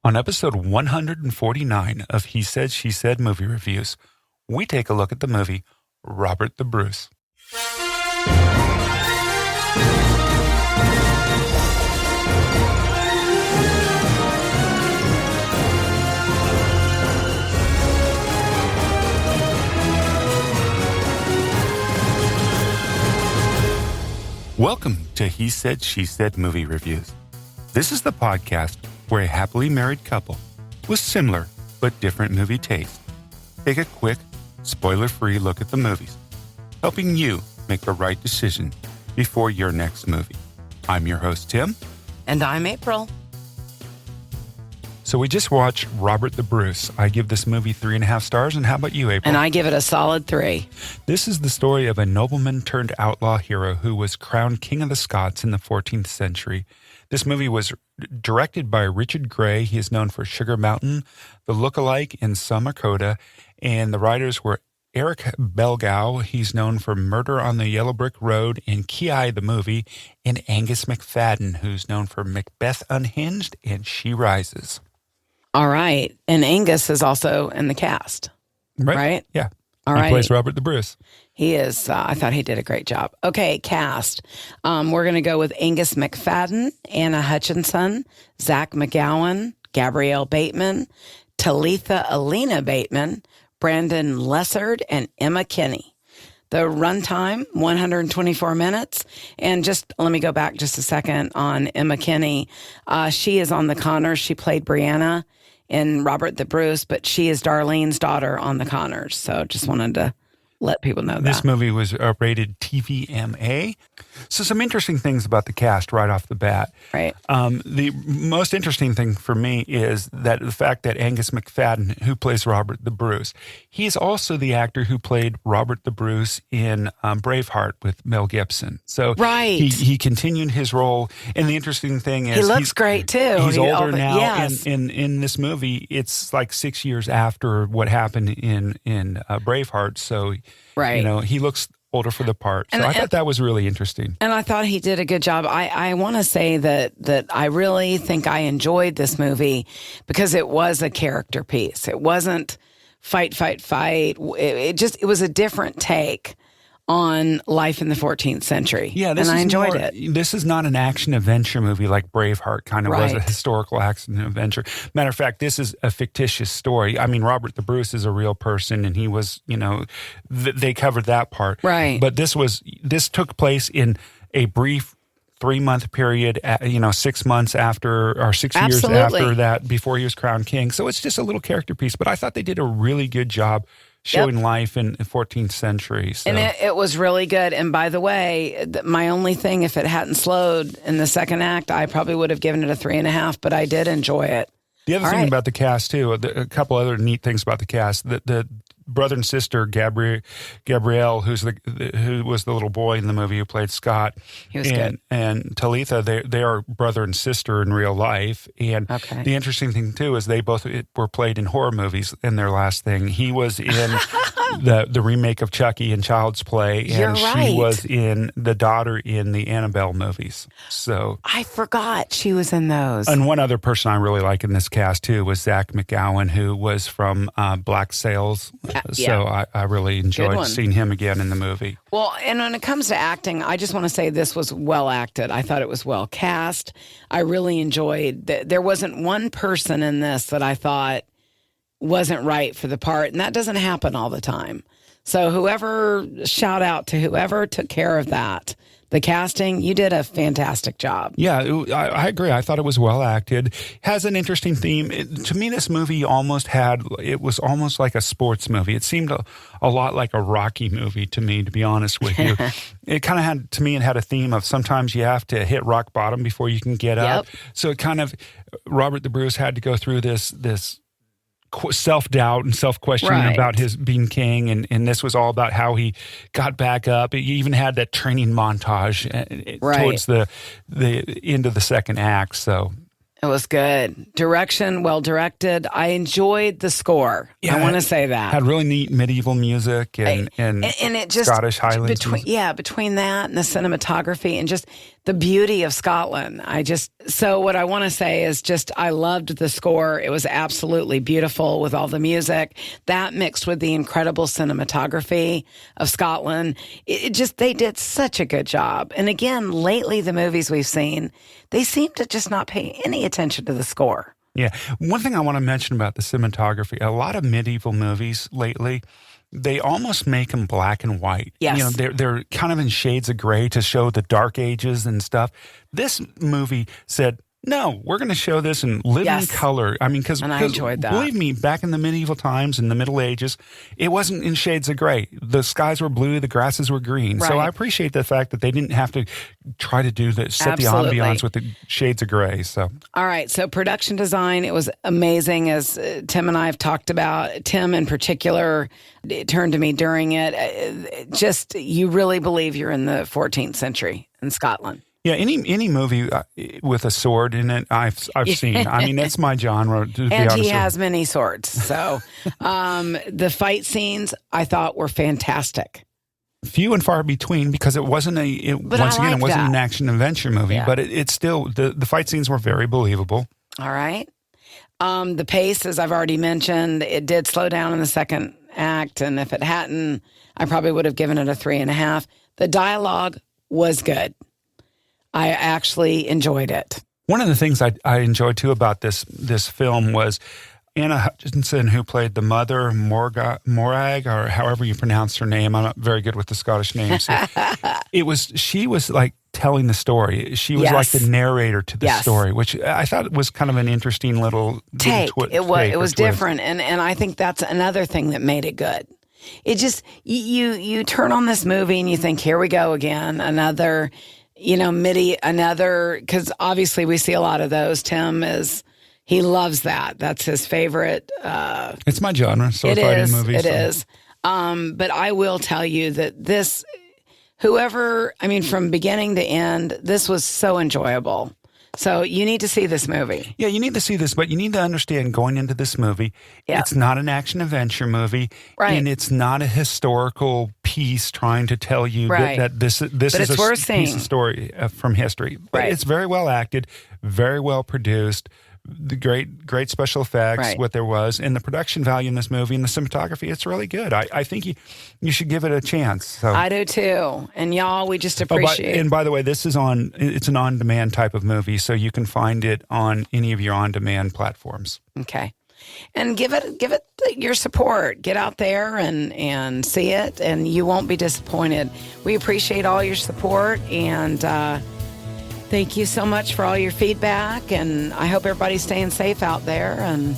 On episode 149 of He Said, She Said movie reviews, we take a look at the movie Robert the Bruce. Welcome to He Said, She Said movie reviews. This is the podcast where a happily married couple with similar but different movie tastes take a quick, spoiler-free look at the movies, helping you make the right decision before your next movie. I'm your host, Tim. And I'm April. So we just watched Robert the Bruce. I give this movie 3.5 stars, and how about you, April? And I give it a solid 3. This is the story of a nobleman turned outlaw hero who was crowned King of the Scots in the 14th century. This movie was directed by Richard Gray. He is known for Sugar Mountain, The Lookalike, and Samakoda. And the writers were Eric Belgau. He's known for Murder on the Yellow Brick Road and Ki the movie. And Angus Macfadyen, who's known for Macbeth Unhinged and She Rises. All right. And Angus is also in the cast, right? Yeah. All he right. plays Robert the Bruce. He is. I thought he did a great job. Okay, cast. We're going to go with Angus Macfadyen, Anna Hutchison, Zach McGowan, Gabriel Bateman, Talitha Eliana Bateman, Brandon Lessard, and Emma Kenney. The runtime, 124 minutes. And just let me go back just a second on Emma Kenney. She is on the Connors. She played Brianna in Robert the Bruce, but she is Darlene's daughter on the Connors. So just wanted to let people know that. This movie was rated TVMA. So some interesting things about the cast right off the bat. Right. The most interesting thing for me is that the fact that Angus Macfadyen, who plays Robert the Bruce, he's also the actor who played Robert the Bruce in Braveheart with Mel Gibson. So right. he continued his role. And the interesting thing is he looks great too. He's older now. Yes. In this movie, it's like 6 years after what happened in Braveheart. So right. You know, he looks older for the part. So I thought that was really interesting. And I thought he did a good job. I want to say that I really think I enjoyed this movie because it was a character piece. It wasn't fight. It was a different take on life in the 14th century. Yeah, and I enjoyed it. This is not an action-adventure movie like Braveheart kind of was, a historical action-adventure. Matter of fact, this is a fictitious story. I mean, Robert the Bruce is a real person, and he was, they covered that part. Right. But this took place in a brief 3-month period, 6 months after, or 6 years after that, before he was crowned king. So it's just a little character piece. But I thought they did a really good job showing life in the 14th century. So. And it was really good. And by the way, my only thing, if it hadn't slowed in the second act, I probably would have given it a 3.5, but I did enjoy it. The other thing about the cast, too, a couple other neat things about the cast, the brother and sister, Gabriel, who was the little boy in the movie who played Scott, he was good. And Talitha, they are brother and sister in real life. And the interesting thing, too, is they both were played in horror movies in their last thing. He was in the remake of Chucky and Child's Play, and she was in the daughter in the Annabelle movies. So I forgot she was in those. And one other person I really like in this cast, too, was Zach McGowan, who was from Black Sails. So I really enjoyed seeing him again in the movie. Well, and when it comes to acting, I just want to say this was well acted. I thought it was well cast. I really enjoyed that. There wasn't one person in this that I thought wasn't right for the part, and that doesn't happen all the time. So shout out to whoever took care of that. The casting, you did a fantastic job. Yeah, I agree. I thought it was well acted. Has an interesting theme. To me, this movie it was almost like a sports movie. It seemed a lot like a Rocky movie to me, to be honest with you. It kind of it had a theme of sometimes you have to hit rock bottom before you can get up. So it Robert the Bruce had to go through this self-doubt and self-questioning about his being king, and this was all about how he got back up. He even had that training montage towards the end of the second act. So It was good. Direction, well directed. I enjoyed the score. I want to say that. Had really neat medieval music and it just Scottish Highlands between that and the cinematography and just the beauty of Scotland. So what I want to say is I loved the score. It was absolutely beautiful with all the music. That mixed with the incredible cinematography of Scotland. They did such a good job. And again, lately, the movies we've seen, they seem to just not pay any attention to the score. Yeah. One thing I want to mention about the cinematography, a lot of medieval movies lately, they almost make them black and white. Yes. They're kind of in shades of gray to show the dark ages and stuff. This movie said, no, we're going to show this in living color. I mean, because I enjoyed that. Believe me, back in the medieval times, in the Middle Ages, it wasn't in shades of gray. The skies were blue, the grasses were green. Right. So I appreciate the fact that they didn't have to try to set the ambiance with the shades of gray. So, all right. So production design, it was amazing, as Tim and I have talked about. Tim in particular turned to me during it. You really believe you're in the 14th century in Scotland. Yeah, any movie with a sword in it, I've seen. I mean, that's my genre. And he has many swords. So the fight scenes I thought were fantastic. Few and far between, because it wasn't it wasn't an action adventure movie, but it's still the fight scenes were very believable. All right. The pace, as I've already mentioned, it did slow down in the second act, and if it hadn't, I probably would have given it a 3.5. The dialogue was good. I actually enjoyed it. One of the things I enjoyed too about this film was Anna Hutchison, who played the mother, Morag, or however you pronounce her name. I'm not very good with the Scottish names. So she was like telling the story. She was like the narrator to the story, which I thought was kind of an interesting little take. It was different, and I think that's another thing that made it good. It just you turn on this movie and you think, here we go again, another. Because obviously we see a lot of those. Tim he loves that. That's his favorite. It's my genre, sword fighting movies. It is. But I will tell you that from beginning to end, this was so enjoyable. So you need to see this movie. Yeah, you need to see this, but you need to understand going into this movie, it's not an action-adventure movie, and it's not a historical piece trying to tell you that this is a piece of story from history. But it's very well acted, very well produced, the great special effects, what there was, and the production value in this movie and the cinematography, it's really good. I think you should give it a chance. So. I do too. And y'all, we just appreciate and by the way, it's an on-demand type of movie, so you can find it on any of your on-demand platforms. Okay. And give it your support. Get out there and see it, and you won't be disappointed. We appreciate all your support, and thank you so much for all your feedback, and I hope everybody's staying safe out there. And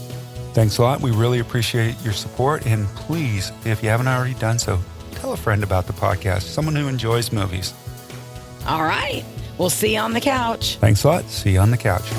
thanks a lot. We really appreciate your support, and please, if you haven't already done so, tell a friend about the podcast, someone who enjoys movies. All right. We'll see you on the couch. Thanks a lot. See you on the couch.